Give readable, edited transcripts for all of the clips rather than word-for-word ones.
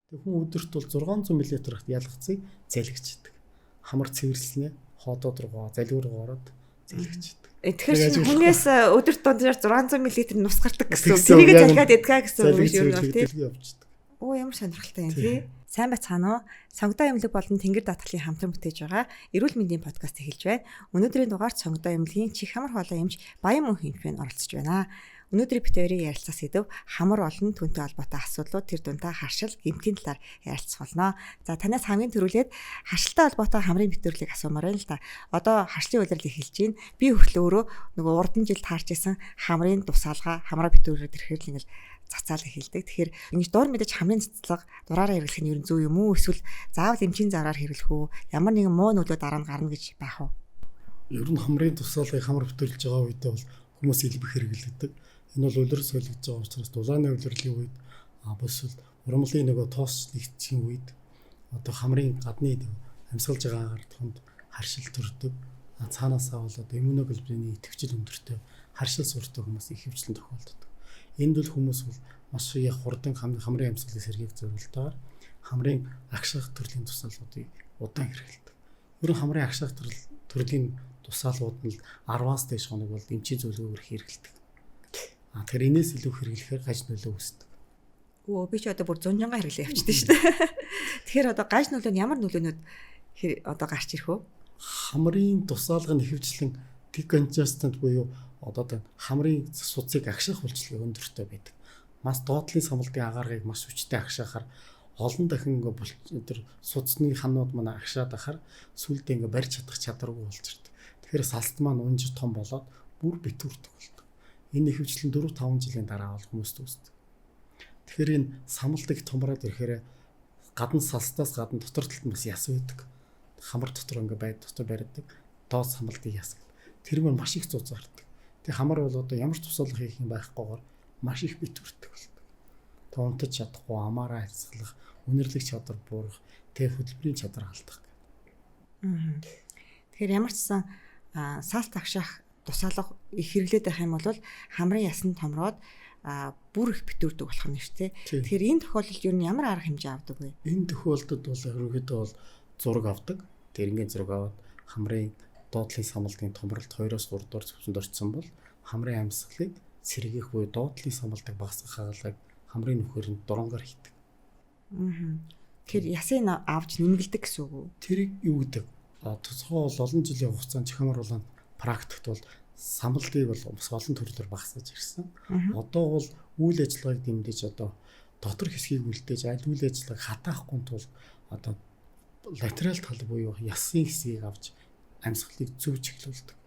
Тэг хүн өдөрт бол 600 мл-т ялгцыг залгичдаг. Хамар цэвэрлснээ хоодод руугаа, залгиур руу ороод залгичдаг. Тэгэхээр хүнээс өдөрт дунджаар 600 мл нус гардаг гэсэн. Тэрийг залгаад идэх гэсэн үг юм уу тийм. Оо ямар сонирхолтой юм тий. Сайн байцгаана уу? Сонгодоо эмнэлэг болон Тэнгэр даатгалын хамтран бүтээж байгаа эрүүл мэндийн подкаст эхэлж байна. Өнөөдрийн дугаарт сонгодоо эмнэлгийн чих хамар хоолой эмч Баян мөн хэмжээнд оролцож байна. Өнөөдрийн бит хоёрын ярилцах сэдэв хамар олон түнтэй холбоотой асуудлууд тэр дундаа харшил, гэмтгийн талаар ярилцах болно. За танаас хамгийн түрүүлээд харшилтай холбоотой хамрын битүүрлийг асуумаар байна л да. Одоо харшлын улирал эхэлж байна. Би хүртэл өөрөө нөгөө урдан жил таарч исэн хамрын тусаалга, хамраа битүүрээр ирэхээр л ингээл цацаал эхэлдэг. Тэгэхээр ингэж дор мэдэж хамрын цэцлэг дураараа хэрэглэх нь ер нь зөв юм уу? Эсвэл заавал эмчийн зараар хэрэглэх үү? Ямар нэгэн муу нөлөө дараа нь гарна гэж байх уу? Ер нь хамрын тусаалгыг хамар битүүлж байгаа үедээ бол хүмүүс илбэх хэрэглэдэг. Энэ бол улирал солигдож байгаа учраас дулааны улирлын үед эсвэл урмлын нөгөө тоос нэгтгэхийн үед одоо хамрын гадны амьсгалж байгаа агартханд харшил төрдөг. Цаанаасаа бол одоо иммуноглобулины идэвхжил өндөртэй харшил суртаа хүмүүс их хөвчлэн тохиолддог. Энд бол хүмүүс бол маш их хурдан хамрын амьсгалын сэргийг зориултаар хамрын агшаах төрлийн тусаалгуудыг удаан хэрэглэдэг. Ер нь хамрын агшаах төрлийн тусаалгууд нь 10-аас дээш хоног бол эмчийн зөвлөгөөр хэрэглэдэг. Тэгэхээр энэс илүү хэрэглэхээр гаж нөлөө үүсдэг. Өө би ч одоо бүр 100 хэрэглээ явчихсан шүү дээ. Тэгэхээр одоо гаж нөлөө нь ямар нөлөөнүүд одоо гарч ирэх вэ? Хамрын тусаалга нь ихэвчлэн decongestant буюу одоо хамрын судсыг агшаах үйлчлэгээ өндөртэй байдаг. Маш доотлын самбалтын агааргыг маш хүчтэй агшаахаар олон дахин тэр судасны ханууд манай агшаад ахаар сүлдээ ингээ барьж чадах чадваргүй болж ирдэг. Тэгэхээр салт маань унж том болоод бүр битүүрдэг болдог. Энэ ихэвчлэн 4-5 жилийн дараа бол хүмүүст үүсдэг. Тэгэхээр энэ самбалтыг томроод ирэхээр гадна салстаас гадна дотор талд бас яс үүдэг. Хамар дотор ингээ дотор барьдаг. Доод самбалтыг яс. Тэр мөр маш их зузаардаг. Тэг хамар бол одоо ямар ч тусаалга хийх юм байхгүйгээр маш их битүүрдэг болдог. Тэг унтаж чадахгүй, амаараа хайцлах, үнэрлэх чадвар буурах, тэг хөдөлмөрийн чадвар алдах. Тэгэхээр ямар ч сан салт агшаах тусаалга их хэрэглээд байх юм бол хамрын ясн томроод бүр их битүүрдэг болох нь шүү дээ. Тэгэхээр энэ тохиолдолд ер нь ямар арга хэмжээ авдаг вэ? Энэ тохиолдолд бол ерөнхийдөө бол зураг авдаг. Тэрнгийн зураг аваад хамрын доотлын самбалтын томролт 2-3 дугаар зөвсөнд орчсон бол хамрын амьсгалыг сэргээх буюу доотлын самбалтыг багасгах хаалгыг хамрын нөхөр нь дурангаар хийдэг. Тэр ясыг авч нэмгэлдэг гэсэн үг үү? Тэрийг юу гэдэг? Тусгай бол олон жилийн хугацаанд чихамар болон практикт бол самбалтыг бол бас олон төрлөөр багасгаж ирсэн. Одоо бол үйл ажиллагааг дэмжиж одоо дотор хэсгийг үлдээж аль үйл ажиллагааг хатаахгүй тул одоо латерал тал буюу ясын хэсгийг авч амьсгалыг зөв чиглүүлдэг.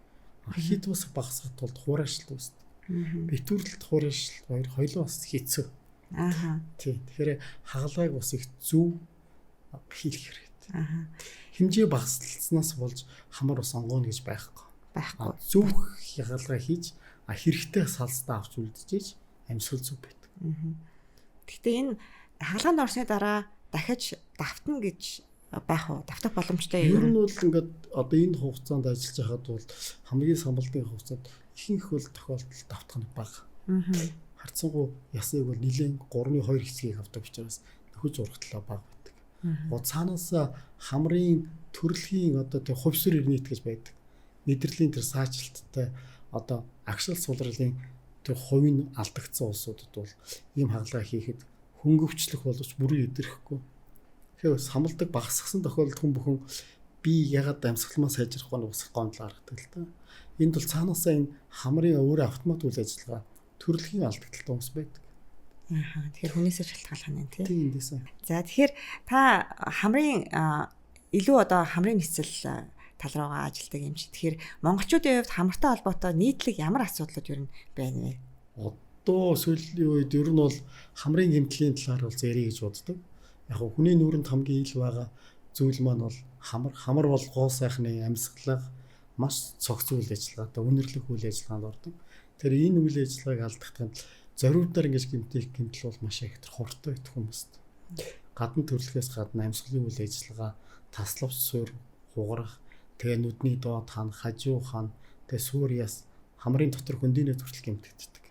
Хэд бас багасгах тулд хуурайшил үүсдэг. Битүүрлэлт хуурайшил хоёулаа бас хэцүү. Тийм. Тэгэхээр хагалгааг бас их зөв хийх хэрэгтэй. Хэмжээ багаслснаас болж хамар бас онгоно гэж байхгүй. Зөв хагалгаа хийж хэрэгтэй салстаа авч үлдчихэж амьсгал зөв байдаг. Гэхдээ энэ хагалгаанд орсны дараа дахиж давтна гэж байх уу? Давтах боломжтой юм. Ер нь бол ингээд одоо энэ хугацаанд ажиллаж байхад бол хамгийн самбалтын хугацаанд ихэнх хөл тохиолдолд давтах нь бага. Харцангуй ясыг бол нэлээд 3-2 хэсгийг авдаг учраас нөхөж урагтлаа бага байдаг. Цаанаас хамрын төрөлхийн одоо тэг хувьсэр ирнэт гэж байдаг. Мэдрэлийн тэр саачлалттай одоо агшил сулралын тэр хувийн алдагдсан улсуудад бол ийм хагалгаа хийхэд хөнгөвчлөх боловч бүрэн идэрхгүй. Тэгэхээр самбалдаг багасгасан тохиолдолд хүн бүхэн би ягаад амьсгалмаа сайжрахгүй нь усах гомдол гаргадаг л та. Энд бол цаанаасаа энэ хамрын өөрөө автомат үйл ажиллагаа төрөлхийн алдагдaltaй хүмүүс байдаг. Тэгэхээр хүнээсээ шалтгаалх нь тийм эндээсээ. За тэгэхээр та хамрын илүү одоо хамрын нөхцөл тал руугаа ажилдаг юм чи. Тэгэхээр монголчуудын хувьд хамартай холбоотой нийтлэг ямар асуудлууд ер нь байна вэ? Одоо сүүлийн үед ер нь бол хамрын гэмтлийн талаар бол зэрэг гэж боддог. Яг хүний нүрэнд хамгийн ил байгаа зүйл маань бол хамар бол гоо сайхны амьсгалах маш цогц үйл ажиллагаатай үнэрлэх үйл ажиллагаанд ордог. Тэр энэ үйл ажиллагааг алдахад зориудаар ингэж гэмтэл бол маш их хурдтай идэх хүмүүст. Гадна төрлөхөөс гадна амьсгалын үйл ажиллагаа таславч суурь хугарах, тэгээ нүдний доод хан, хажуу хан, тэгээ сүр яс хамрын дотор хөндийнэ төрөл гэмтэгддэг.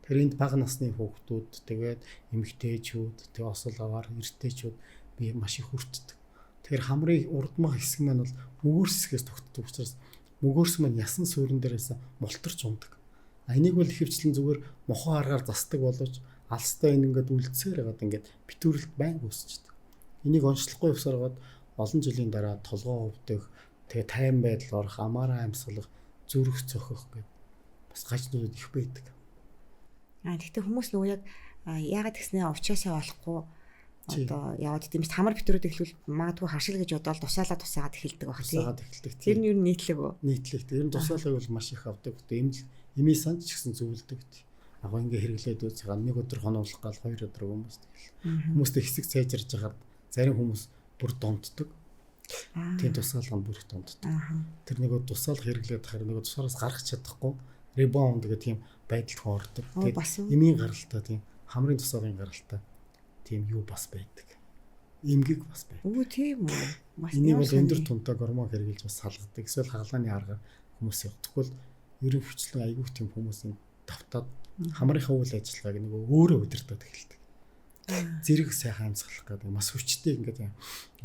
Тэр энд бага насны хүүхдүүд тэгээд эмэгтэйчүүд тэгээд осолгоор эрэгтэйчүүд би маш их хүртдэг. Тэгэхээр хамрын урдмах хэсэг маань бол мөгөөрс хэсгээс тогтдог учраас мөгөөрс маань ясан суурин дээрээс мултарч ундаг. Энийг бол ихэвчлэн зүгээр мохоо аргаар засдаг боловч алстай энэ ингээд үлдсээр хагаад ингээд битүүрэлт байн үүсчихдээ. Энийг онцлохгүй явсараад олон жилийн дараа толгоо өвдөх, тэгээ тайван байдал орох, амаараа амьсгалах, зүрх цохих гэдэг бас гажнууд их байдаг. Гэхдээ хүмүүс нөгөө яг яагаад гэснээ увчаасаа болохгүй одоо яваад тийм хамар битүүрүүд эхлүүл магадгүй харшил гэж бодоод тусаагаад эхэлдэг баг тийм. Тэр нь юу нийтлэг үү? Нийтлэг. Тэр нь тусаалаа бол маш их авдаг. Эмээ санд ч гэсэн зөвлөдөг. Яг ингээ хэрэглээд үзбайгаа нэг өдөр хонуулах гал 2 өдөр хүмүүс тэгэл. Хүмүүстэй хэсэг цайжирж хагаад зарим хүмүүс бүр дунддаг. Тийм тусаалга нь бүр их дунддаг. Тэр нөгөө тусаалга хэрэглээд харин нөгөө тусаараас гарах чадахгүй ребаунд гэх тийм байдалд хоордог. Тэгээд эмийн гаралтай тийм хамрын тусаагийн гаралтай тийм юу бас байдаг. Эмгэг бас байдаг. Үгүй тийм үү. Энийг бол өндөр тунтай гормон хэрэглэж бас салгадаг. Эсвэл хагалгааны аргаар хүмүүс явуулдаг. Ерөн хүчлэн айгүйх тийм хүмүүсийн давтаад хамрынхаа үйл ажиллагааг нэг өөрөө удирдах эхэлдэг. Зэрэг сайхан амьсгалах гэдэг маш хүчтэй ингээд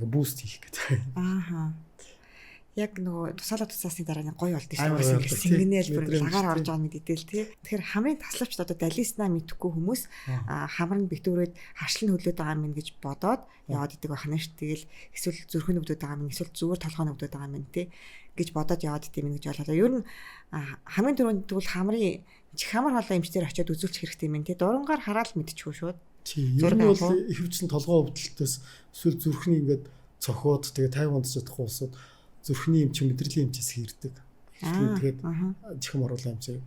буст хийх гэдэг. Яг нөгөө тусаасны дараа нэг гоё болд шүү дээ. Сингэнэл бүр лагаар орж байгаа мэдээлэл тий. Тэгэхээр хамрын таславчд одоо далиснаа мэдхгүй хүмүүс хамар нь битүүрээд харшлын хөлөөд байгаа юм гэж бодоод яваад идэг байх нь ш. Тэгэл эсвэл зүрхэн өвдөд байгаа юм эсвэл зүгээр толгойн өвдөд байгаа юм тий гэж бодоод яваад идэм юм гэж болоо. Ер нь хамгийн түрүүнд тэгвэл хамрын чих хамар хоолой эмчтэр очиод үзүүлчих хэрэгтэй юм тий. Дурангаар хараад мэдчихгүй шүү. Ер нь бол ихэвчлэн толгой өвдөлтөөс эсвэл зүрхний ингээд цохоод тэгээ 50 онд чадахгүй усууд зүрхний эмч мэдрэлийн эмчээс хийрдэг. Тэгээд чихэм оруулаа эмчээр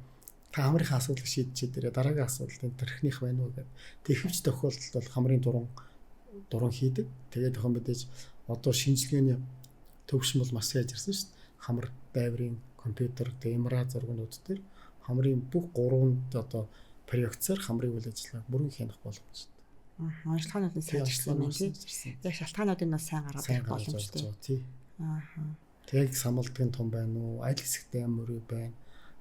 та хамрынхаа асуудлыг шийдчихэд дээрээ дараагийн асуудал тархиных байна уу гэдэг. Тэг ихэвч тохиолдолд бол хамрын дуран хийдэг. Тэгээд охин мэдээж одоо шинжилгээний төвшин бол маш сайн ирсэн шүү дээ. Хамар дайврын компьютер, MRI зургууд дээр хамрын бүх 3-нд одоо проекцоор хамрын үйл ажиллагааг бүрэн хянах боломжтой. Онцлогоонууд нь сайжирсан юм тийм. Яг шалтгаануудыг нь сайн гаргаж ирэх боломжтой. Тэг самалдгийн том байна уу? Аль хэсэгтээ ямар юу байна?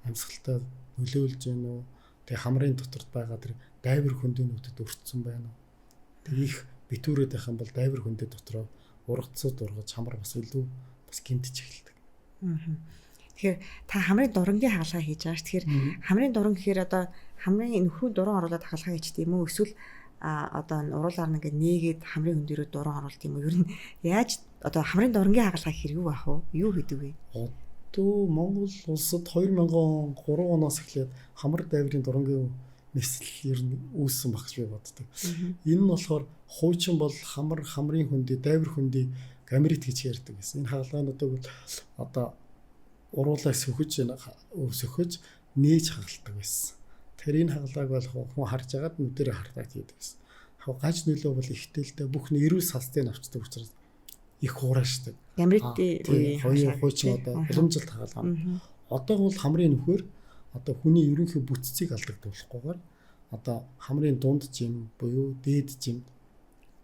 Амьсгалтай нөлөөлж байна уу? Тэг хамрын доторд байгаа тэр дайвар хөндөнүүдэд өртсөн байна уу? Тэг их битүүрээд байх юм бол дайвар хөндөө дотроо ургацууд ургаж хамар бас илүү бас гэмтэж эхэлдэг. Тэгэхээр та хамрын дурангийн хагалгаа хийж байгаа ш. Тэгэхээр хамрын дуран гэхээр одоо хамрын нөхрөө дуран оруулаад хагалгаа хийдэг юм уу? Эсвэл одоо уруулаар нэгээ нээгээд хамрын хөндөрөө дуран оруулдаг юм уу? Ер нь яаж одоо хамрын дурангийн хагалгаа хэрэг юу ах вэ? Юу хийдэг вэ? Одоо Монгол улсад 2003 оноос эхлээд хамар дайврын дурангийн нэсэл ер нь үүссэн баг гэж би боддог. Энэ нь болохоор хуучин бол хамрын хөндөө дайвар хөндөө гамрит гэж ярьдаг гэсэн. Энэ хагалгаануудыг бол одоо уруулаа сөхөж нээж хагалдаг байсан. Тэр энэ хагалгааг бол хүн харж агаад нүдэрээ хартаад хийдэг гэсэн. Гаж нөлөө бол ихтэлтэй бүх нэрүүл салстыг авчдаг учраас их хураашдаг. Гамритийн хуучин одоо уламжилт хагалгаа. Одоо бол хамрын нөхөр одоо хүний ерөнхий бүтцийг алдагдаг болохгүйгээр одоо хамрын дунд жим буюу дээд жим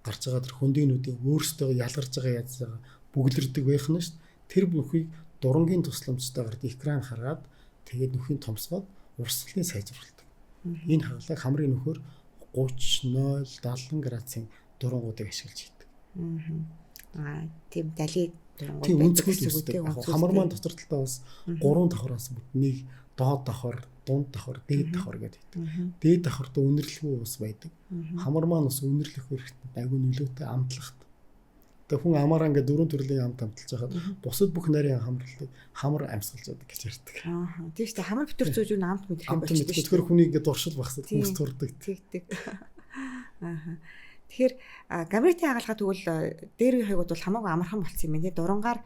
гарч байгаа тэр хөндөнүүдийн өөрсдөө ялгарч байгаа яаж байгаа бүглэрдэг байх нь шүү дээ. Тэр бүхийг дурангийн тусламжтайгаар экран хараад тэгээд нөхөний томсгоод урсгалыг сайжруулдаг. Энэ хагалгааг хамрын нөхөр 30, 0, 70 градусын дурангуудыг ашиглаж хийдэг. Тийм дали дурангууд байдаг. Хамар маань дотор талдаа бас 3 давхраас бүтнийг доод давхар, дунд давхар, дээд давхар гэдэг. Дээд давхарт үнэрлэхүй ус байдаг. Хамар маань бас үнэрлэх хэрэгт айгүй нөлөөтэй амтлагт. Тэгээ хүн амаараа ингээд 4 төрлийн амт амталж байхад бусад бүх нарийн хамар амьсгалж байдаг гэж ярьдаг. Тийм шүү дээ. Хамар битэр зүүж юу амт мэдрэх юм болж шүү дээ. Тэгэхээр хүний ингээд дуршил багсад хүмүүс турдаг. Тэгдэг. Тэгэхээр гамритийн хагалгаа тэгвэл дээр үеийг бол хамаагүй амархан болцсон юм байна. Дурангаар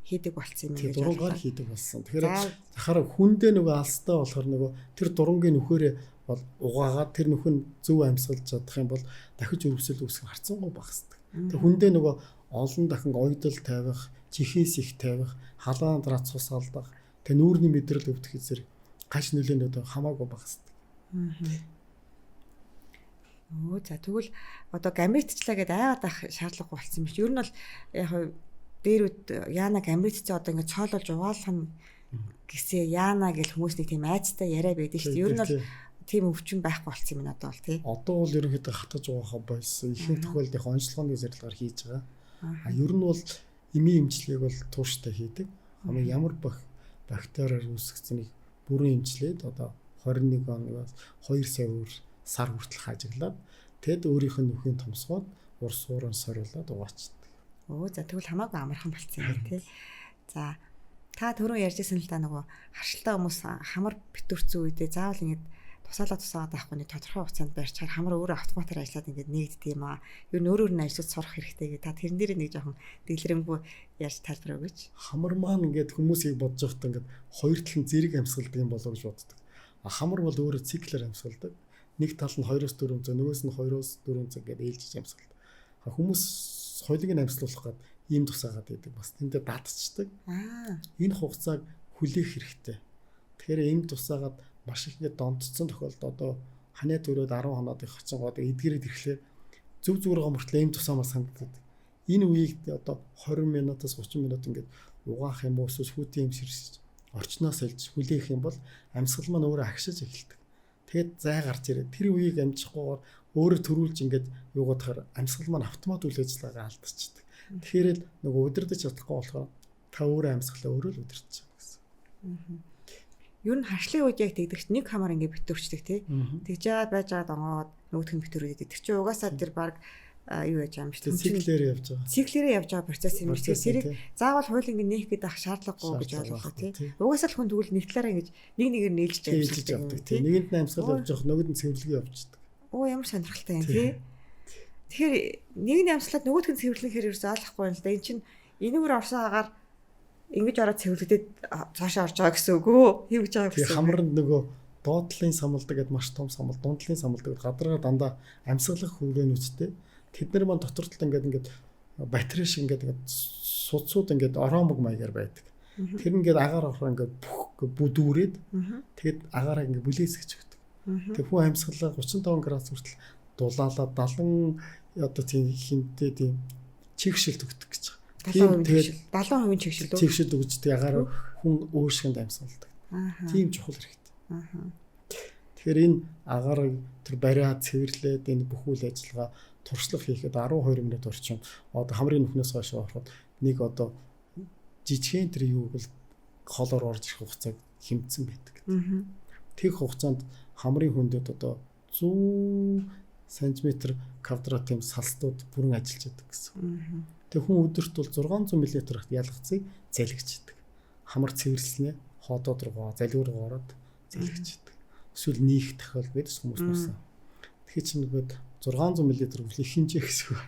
хийдэг болцсон юм гэж байна. Дурангаар хийдэг болсон. Тэгэхээр захаар хүндээ нөгөө алстай болохоор нөгөө тэр дурангийн нөхөрөө бол угаагаад тэр нөхөн зөв амьсгалж чадах юм бол дахиж өрөвсөл үүсгэх харцангуй багасдаг. Тэр хүндээ нөгөө олон дахин ойдол тавих, чихээс их тавих, халаан дараа цус алдах, тэ нүүрний мэдрэл өвдөх хэзэр гаш нөлөөнөд хамаагүй багасдаг. За тэгвэл одоо гамритчлаа гэдээ айгаад ах шаардлагагүй болсон юм биш. Ер нь бол яг дээрүүд яана гамритцээ одоо ингэ цоололж угаалах нь гэсээ яана гэл хүмүүс нэг тийм айцтай яриа байдаг шүү дээ. Ер нь бол тийм өвчин байхгүй болсон юм надад бол тий. Одоо бол ерөнхийдөө хатгаж байгаа байсан. Ихэнх тохиолдолд онцлогооны зорилгоор хийж байгаа. Ер нь бол эмийн эмчилгээг бол тууштай хийдэг. Ямар бактериар үүсгэцнийг бүрэн эмчилээд одоо 21 оноос 2 сар хүртэл хажиглаад тэгэд өөрийнх нь нүхийн томсгоод ур суурын сорилоод угаачдаг. За тэгвэл хамаагүй амархан болцсон юм тий. За та түрүү ярьжсэн л да нөгөө харшилтай хүмүүс хамар битүүрцэн үедээ заавал ингэж тусаагаад авахгүй нэг тодорхой хугацаанд барьж чаар хамар өөрөө автоматар ажиллаад ингэж нээгддэг юм аа. Ер нь өөр нь ажиллаж сурах хэрэгтэй гэ. Та тэрэн дээр нэг жоохон дэлгэрэнгүй ярьж тайлбар өгөөч. Хамар маань ингэж хүмүүсийг бодож байхдаа ингэж хоёр талын зэрэг амьсгалдаг юм болоо гэж боддог. Хамар бол өөрөө циклээр амьсгалдаг. Нэг тал нь 2-4 цаг, нөгөөс нь 2-4 цаг гэдэг ээлжиж амьсгалдаг. Хүмүүс соёлыг нь амьсгалуулах гээд ийм тусаагаад байдаг. Бас тэндээ датцдаг. Энэ хугацааг хүлээх хэрэгтэй. Тэгэхээр ийм тусаагаад маш их ингэ донтцсон тохиолдолд одоо ханаа төрөөд 10 хоноод их хоцгоод эдгэрээд ирэхлээр зүг зүгээрээ мөртлөө ийм тусаамаар санагдаад. Энэ үеийг одоо 20 минутаас 30 минут ингэ угаах юм уу эсвэл хүүтийн юм ширсэж орчноос олж хүлээх юм бол амьсгал маань өөрөө агшиж эхэлдэг. Тэгэд зай гарч ирээд тэр үеийг амжихгүйгээр өөрөө төрүүлж ингээд юугаадахаар амьсгал маань автомат үйл ажиллагаагаа алдчихдаг. Тэгэхээр нөгөө удирдах чадахгүй болохоор та өөрөө амьсгалаа өөрөө л удирдах гэсэн. Ер нь харшлын үед яг тэгдэгч нэг хамаар ингээд битүүрчдэг тий. Тэгж яагаад байж байгаад онгоод нөгөөх нь битүүрээд тэр чинь угаасаа тэр баг юу яаж юм шүү дээ. Циклээр явж байгаа. Циклээрээ явж байгаа процесс юм шиг. Тэрийг заавал хуулийн ингэ нээх гэдэг шаардлагагүй гэж ойлголоо тий. Угаасаа л хүн тэгвэл нэг талаараа ингэж нэг нэгээр нээлж явдаг тий. Нэгэнд нь амьсгал явж явах, нөгөөд нь цэвэрлэгээ явждаг. Ямар сонирхолтой юм тий. Тэгэхээр нэг нь амьсгалаад нөгөөдх нь цэвэрлэхээр ерөөсөө ойлгохгүй юм л да. Энд чинь энэгээр орсон агаар ингэж ороод цэвэрлэгдээд цаашаа орж байгаа гэсэн үг үү? Хийж байгаа гэсэн. Хамранд нөгөө доотлын самалдаг гэдээ маш том самал, дундлын самалдаг гадраа дандаа амьсгалах хүрээнүүцтэй. Тэд нар маань дотор талд ингээд батарей шиг ингээд судсууд ингээд аромог маягаар байдаг. Тэр ингээд агаар орохоор ингээд бүдүүрээд тэгэд агаараа ингээд бүлээсгэж өгдөг. Тэг хүн амьсгалаа 35 градус хүртэл дулаалаад 70 одоо тийм хинтээ тийм чигшилт өгдөг гэж байна. 70% чигшилт үү? Чигшилт өгчдөг агаар хүн өөршөнд амьсгалдаг. Тийм чухал хэрэгтэй. Тэгэхээр энэ агаарыг тэр бариа цэвэрлээд энэ бүх үйл ажиллагаа туршлага хийхэд 12 минут орчим одоо хамрын нүхнээс хойш ороход нэг одоо жижигхэн тэр юу бол холоор орж ирэх хугацааг хэмцэн байдаг. Тэг хугацаанд хамрын хүндэд одоо 100 см квадрат тийм салстууд бүрэн ажиллаж байдаг гэсэн. Тэг хүн өдөрт бол 600 мл ялгцыг залгичдаг. Хамар цэвэрлснээ хоодод руугаа, залгуур руу ороод залгичдаг. Эсвэл нийх тохиол байдаг хүмүүс нуусан. Тэгэхээр чинь нөгөө 600 мл хүртэл их хэмжээ гэсэн үг.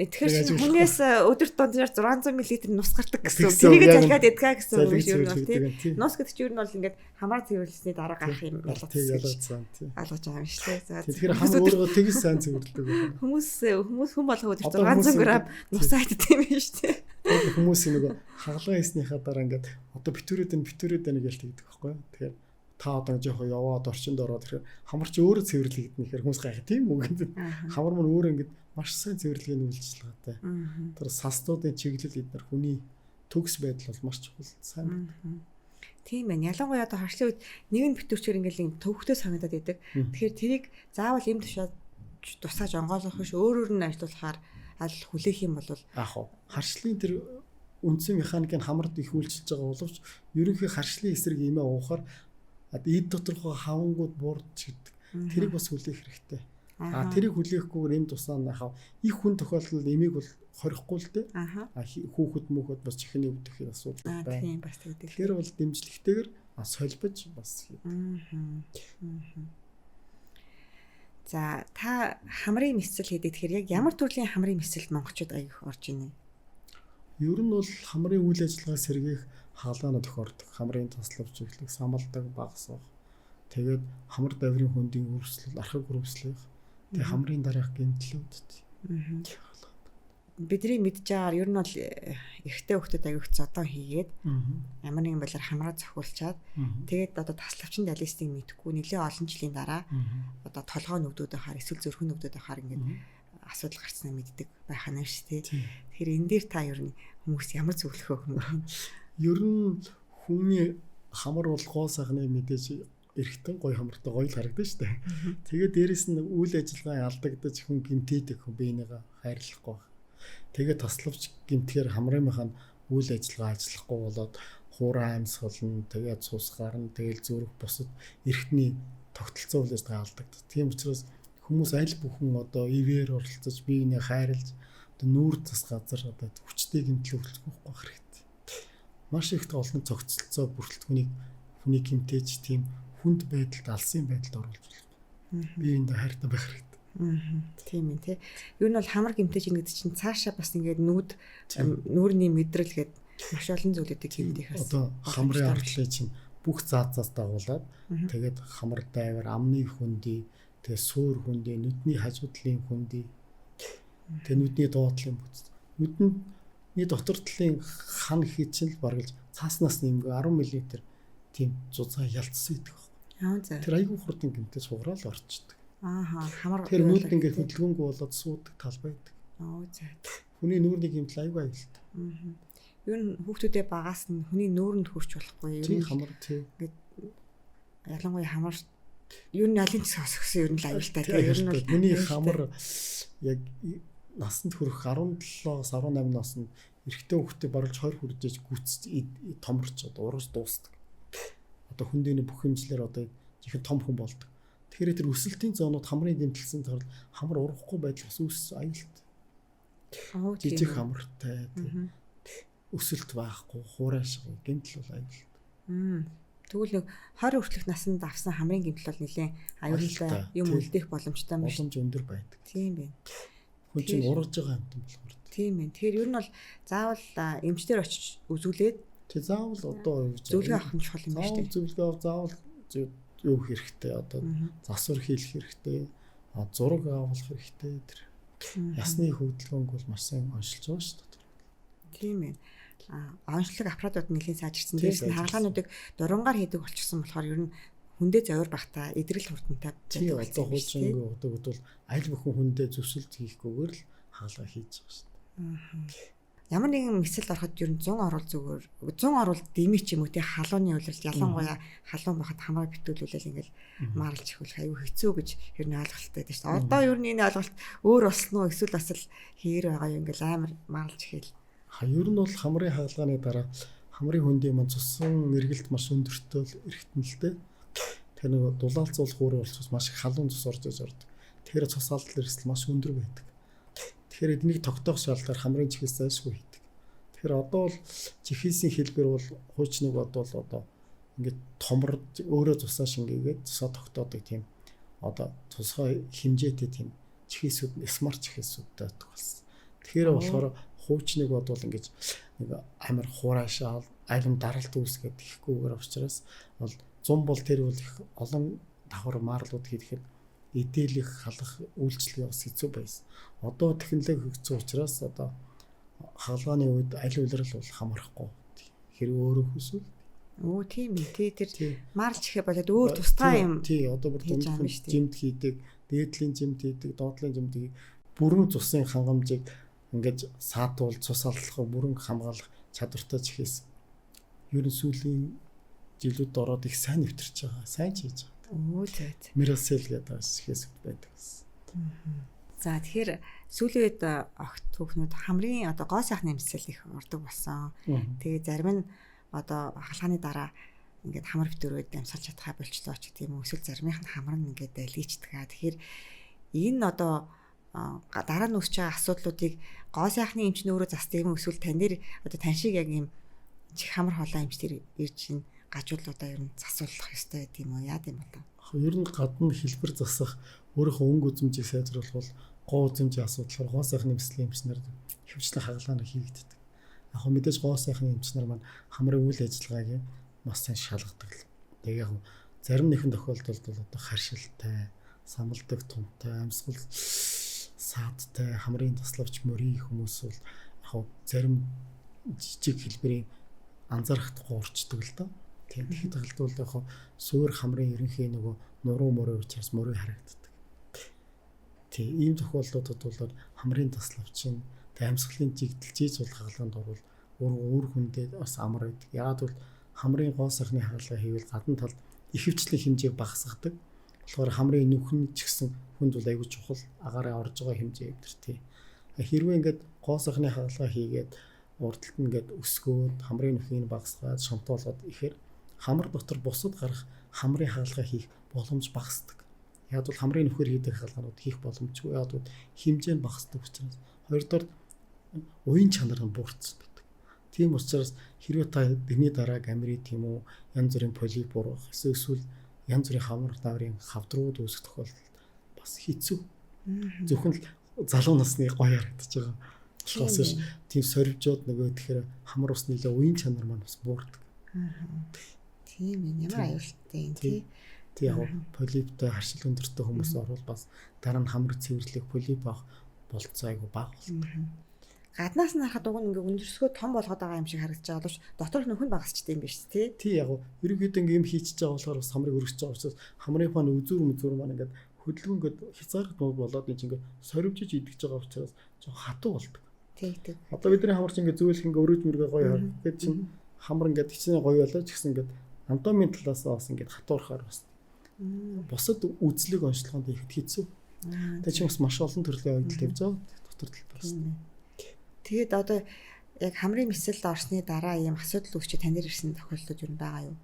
Тэгэхээр хүнээс өдөрт дундаар 600 мл нус гардаг гэсэн үг. Тэрийг залгаад ядгаа гэсэн үг юм байна тийм. Нус гэдэг чинь юу нь бол ингээд хамаар цэвэрлсний дараа гарах юм ялгацсан тийм. Алгаж байгаа юм шүү дээ. Тэгэхээр хамар өөрөө тэгж сайн цэвэрлдэг байна. Хүмүүс хүн болгоо өдөрт 600 г нус айддаг юм байна шүү дээ. Хүмүүс нөгөө хагалгаа хийснийхаа дараа ингээд одоо битүүрээд нэг ялт хийдэг байхгүй. Тэгэхээр та одоо жоохон яваад орчинд ороод ирэхээр хамар чи өөрөө цэвэрлэгдэнэ гэхээр хүмүүс гайх тийм үг гэдэг. Хамар мань өөрөө ингээд маш сайн цэвэрлэгийн үйлчилгээтэй. Тэр састуудын чиглэл эдгээр хүний төгс байдал бол маш чухал сайн байна. Тийм байна. Ялангуяа одоо харшлын үед нэгэн битүүрчээр ингээд төвхтөө санагдаад байдаг. Тэгэхээр тэрийг заавал эм тушаад тусааж онгойлгох биш өөрөөр нь ажиллуулахаар аль хүлээх юм бол харшлын тэр үндсэн механикийн хамард их үйлчилж байгаа боловч ерөнхий харшлын эсрэг имээ уухаар эд доторхоо хавангууд буурч гэдэг. Тэрийг бас хүлээх хэрэгтэй. Тэрийг хүлээхгүйгээр эм тусаана их хүн тохиолдолд эмийг бол хорихгүй л дээ. Хүүхэд мөхөд бас чихний өвдөх асуудал байна. Тийм бас тэгдэг. Тэр бол дэмжлэгтэйгээр солбож бас. За та хамрын мэсэл хийдэг тэгэхээр яг ямар төрлийн хамрын мэсэлд монголчууд аяг орж ийнэ? Ер нь бол хамрын үйл ажиллагаа сэргээх хаалгаанууд тохиордог. Хамрын таславч чиглэх, самалдаг, багасгах. Тэгээд хамар даврын хөндийн үргэлжлэл, архаг үргэлжлэх. Тэгээд хамрын дараах гэмтлүүд. Бидний мэдж байгаагаар ер нь бол эрэгтэй хүүхдэд аяг зодон хийгээд ямар нэгэн байдлаар хамраа зохиулчаад тэгээд одоо таславчин диалистик мэдхгүй нэлээд олон жилийн дараа одоо толгой нүгдүүд ахаар эсвэл зүрхэн нүгдүүд ахаар ингээд асуудал гарцнаа мэддэг байхана шүү дээ. Тэгэхээр энэ дээр та ер нь хүмүүс ямар зөвлөх өгөх юм бэ? Ер нь хүний хамар бол гоо сайхны мэдээж эргэтэн гоё хамартай гоё л харагдаж штэ. Тэгээд дээрэс нь үйл ажиллагаа алдагдаж хүн гимтээдэг хүн биенийгээ хайрлахгүй. Тэгээд таславч гимтгэхээр хамрынхаа үйл ажиллагаа ажиллахгүй болоод хуурай амьсгална, тэгээд цус гарна, тэгэл зүрх бусад эрхтний тогтолцоо үйл ажиллагаа алдагдав. Тийм учраас хүмүүс аль бүхэн одоо ивээр оролцож биенээ хайрлаж одоо нүүр зас газар одоо хүчтэй гимтэл үлдэхгүй хэрэгтэй. Маш их олон цогцолцоо бүрэлдэхүүнийг хүний гимтээж тийм хүнд байдалд алсын байдалд оруулж болох. Биеиндээ хайртай байх хэрэгтэй. Тийм ээ тий. Юу нь бол хамар гимтэж ийн гэдэг чинь цаашаа бас ингээд нүүрний мэдрэл гээд маш олон зүйлүүдийг гимтээхээс. Одоо хамрын аргалыг чинь бүх заазаас дагуулад тэгээд хамар дайвар амны хүндий, тэгээд суур хүндий, нүдний хажуудлын хүндий, тэгээд нүдний доотлын бүц. Нүдний дотор талын хан хий чинь л баргалж цааснаас нэмгээ 10 мм тийм зузаан ялцсан гэдэг. Тэр айгүй хурдан гэмтээ сугараал орчдөг. Хамар тэр нүд ингээд хөдөлгөөнгүй болоод суудаг тал байдаг. За. Хүний нүүрний гэмтэл айгүй аюултай. Юу н хүүхдүүдээ багаас нь хүний нүүрэнд хүрч болохгүй. Тийм хамар тийм. Ингээд ялангуяа хамар юу н алин цас өгсөн юу н л аюултай. Тэр нь бол хүний хамар яг насанд хүрэх 17-аас 18 наснд эрэгтэй хүүхдээ баруун 20 хүрдэж гүцэж томорч одоо урагш дуустдаг. Одоо хүндээний бүх хэмжлэр одоо жихэн том хүн болдог. Тэгэхээр тэр өсөлтийн зоонууд хамрын гэмтэлсэн тохиол хамар урахгүй байдал бас үс аюултай. Жижиг хамартай өсөлт байхгүй хуурайш гэмтэл бол аюултай. Тэгвэл нэг 20 хүртэлх наснд авсан хамрын гэмтэл бол нэлээд аюултай юм үлдэх боломжтой юм шиг өндөр байдаг. Тийм байна. Хүн чинь ургаж байгаа юм болохоор. Тийм ээ. Тэгэхээр ер нь бол заавал эмчтэр очиж үзүүлээд тэг заавал одоо зөвлөгөө авах нь чухал юм байна шүү дээ. Зөвлөгөө заавал юу хэрэгтэй одоо засвар хийх хэрэгтэй, зураг авах хэрэгтэй тэр. Ясны хөдөлгөөнг бол маш сайн оншилж байгаа шүү дээ. Тийм ээ. Онцлог аппаратууд нэлээд сайжирсан. Дээрс нь хаалгаануудыг дурангаар хийдэг болчихсон болохоор ер нь хүндээ зовир бахта эдрэл хурдтай байдаг. Одоо хуучингүй одоо бол аль бүхэн хүндээ зөвсөлт хийхгүйгээр л хаалга хийж байгаа шүү дээ. Ямар нэгэн мэсэл ороход ер нь 100 орвол зүгээр 100 орвол дими ч юм уу тий халууны үйлрэл ялангуяа халуун бахад хамаа битүүлүүлэл ингээл маарлж ихүүлэх аюу хэцүү гэж ер нь ойлголттой байдаг шүү дээ. Одоо ер нь энэ ойлголт өөр болсон уу эсвэл бас л хээр байгаа юм ингээл амар маарлж ихээл. Ер нь бол хамрын хаалгааны дараа хамрын хөндийн мань цусан эргэлт маш өндөртэй эргэтнэлтэй. Тэр нэг дулаалцуулах үүрэг болчихсон маш их халуун цус орж иж ордог. Тэр цус алдал эрсдэл маш өндөр байдаг. Тэгэхээр эднийг тогтоох шаардлагаар хамрын чихээс зайлшгүй хийдэг. Тэгэхээр одоо бол чихээсийн хэлбэр бол хуучныг бодвол одоо ингээд томор өөрөө цусаа шингээгээд цусаа тогтоодог тийм одоо цусгай хэмжээтэй тийм чихээсүүд смарт чихээсүүдтэй байдаг болсон. Тэгэхээр болохоор хуучныг бодвол ингээд нэг амар хуурайшаал айлм даралт үүсгээд ихэхгүйгээр учраас бол 100 бол тэр бол их олон давхар маарлууд хийхэд эдэлэх халах үйлчлэг бас хэцүү байсан. Одоо технологи хөгжсөн учраас одоо хаалганы үед аль үйлрэл бол хамарахгүй. Хэрэг өөрөө хүсвэл. Тийм ээ. Тэр маарлж ихэ болоод өөр тусгай юм. Тий, одоо бүр дундх жимт хийдэг, дээдлийн жимт хийдэг, доотлын жимт хийдэг. Бүрэн цусын хангамжийг ингээд саатуул цус алдлахыг бүрэн хамгаалах чадвартай чихээс ер нь сүүлийн жилүүд ороод их сайн нэвтэрч байгаа. Сайн хийж байгаа. За. Мирасел гэдэг чихээс байдаг. За тэгэхээр сүүлийн үед огт хүүхнүүд хамрын одоо гоо сайхны эмсэл их ордог болсон. Тэгээ зарим нь одоо халааны дараа ингээд хамар битүүрүүд амьсгалж чадхаа болчлоо ч гэдэг юм уу. Эсвэл заримынх нь хамар нь ингээд лийчдэг. Тэгэхээр энэ одоо дараа нь үүсэж байгаа асуудлуудыг гоо сайхны эмч нөөрөө засдаг юм эсвэл тань дээр одоо тань шиг яг юм чих хамар хоолой эмч тэр ирж ин гажуулуудаа ер нь засуулах ёстой гэдэг юм уу? Яа гэм болов? Ер нь гадна хэлбэр засах өөрийнхөө өнгө үзмжийг сайжруулах бол гоо үзмжийн асуудлаар гоо сайхны эмчлийн эмчнэр хөвчлэн хагалгааны хийгддэг. Яг хөө мэдээж гоо сайхны эмчнэр маань хамрын үйл ажиллагааг маш сайн шалгадаг. Тэгээ яг зарим нэгэн тохиолдолд бол одоо харшилтай, самалдаг тунтай, амьсгал саадтай, хамрын таславч мөрийн хүмүүс бол яг зарим жижиг хэлбэрийн анзаарахгүй урчдаг л доо. Тэгэхээр тохиолдолд яг суур хамрын ерөнхий нөгөө нуруу мөрөө учраас мөрөө харагддаг. Ийм тохиолдлуудад бол хамрын таславчин амьсгалын жигдэл жийж бол хаалганд орвол өөр хүндээ бас амар байдаг. Яагаад бол хамрын гоо сайхны хаалгаа хийвэл гадна талд ихэвчлэн хэмжээг багасгадаг. Тэгэхээр хамрын нүхэн ч гэсэн хүнд бол аюул чухал агаараа орж байгаа хэмжээ өвдөртэй. Хэрвээ ингээд гоо сайхны хагалгаа хийгээд урдталт нь ингээд өсгөөд хамрын нүхийг багасгаад шонтоолоод ихээр хамар дотор бусад гарах хамрын хагалгаа хийх боломж багасдаг. Яг бол хамрын нүхээр хийдэг хагалгаанууд хийх боломжгүй. Яг бол хэмжээ нь багасдаг учраас хоёрдоор уян чанар нь буурсан байдаг. Тийм учраас хэрвээ та дэрний дарааг амирий тийм үү янз бүрийн полип урах эсвэл янз бүрийн хамар даврын хавдрууд үүсэх тохиолдолд бас хэцүү. Зөвхөн л залуу насны гоё харагдаж байгаа. Болохоос тийм сорвжууд нөгөө тэгэхээр хамар ус нэлээ уян чанар маань бас буурдаг. Тийм ээ ямар аюултай юм тий. Тэг яг полиптэй харшил өндөртэй хүмүүс орвол бас дараа нь хамар цэвэрлэх полип авах болцоо айгу бага болдог. Гаднаас нь харахад уг нь ингээ өндөрсгөө том болгоод байгаа юм шиг харагдаж байгаа боловч доторх нөхөн багасчтай юм биш тий. Тий яг ерөнхийдөө ингээ юм хийчихэж байгаа болохоор бас хамрыг өргөж байгаа учраас хамрын маань үзүүр маань ингээд хөдөлгөөн ингээд хязгаарт болоод энэ ингээ сорвжиж идэж байгаа учраас жоо хатуу болдог. Тий. Одоо бидний хамарч ингээ зөөлх ингээ өрөөж мөргөө гоё харах. Гэт чинь хамар ингээд хичнээн гоё болоо ч гэсэн ингээд анатомийн талаас бас ингээд хатуурахаар бас бусад үзлэг онцлогоонд ихэд хэцүү. Тэгээ чи бас маш олон төрлийн ойдол тавьж байгаа дотор талбарс. Тэгээд одоо яг хамрын мэсэлд орсны дараа ийм асуудал үүсч таньд ирсэн тохиолдлууд юу байгаа юу?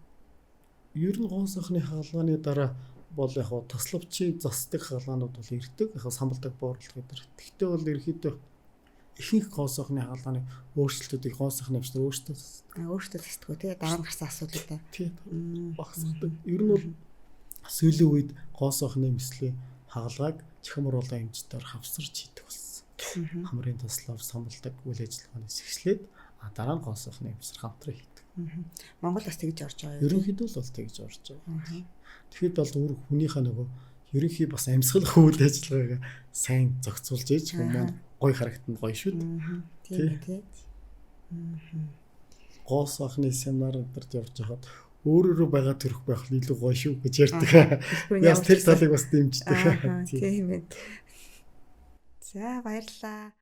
Ер нь гоо сайхны хаалгааны дараа бол яг тословчийн засдаг хаалгаанууд бол ирдэг. Яг самбалдаг буурлах гэдэг. Тэгтээ бол ерөөхдөө ихэнх гоо сайхны хаалгааны өөрчлөлтүүдийг гоо сайхны эмчнэр өөрсдөө засдаг тий дараа нь гарсан асуудлуудаа. Тий багасгадаг. Ер нь бол сүүлийн үед гоо сайхны мэслийн хаалгааг чихэм уруулаа эмчтэр хавсарч хийдэг болсон. Хамрын тослов самбалдаг үйл ажиллагааны сэхлээд дараа нь гоо сайхны эмчнэр хамтран хийдэг. Монгол бас тэгж орж байгаа юм. Ерөнхийдөө л тэгж орж байгаа. Тэгэхэд бол өөр хүнийхээ нөгөө ерөнхий бас амьсгалах үйл ажиллагааг сайн зохицуулж ийж хүмүүс гоё харагдана гоё шүү дээ. Тийм. Гоо сайхны семинар өдөрт явж байхад өөрөөрөө байгаа төрөх байх илүү гоё шүү гэж ярьдаг. Яс тэр талыг бас дэмждэг. Тийм ээ. За баярлалаа.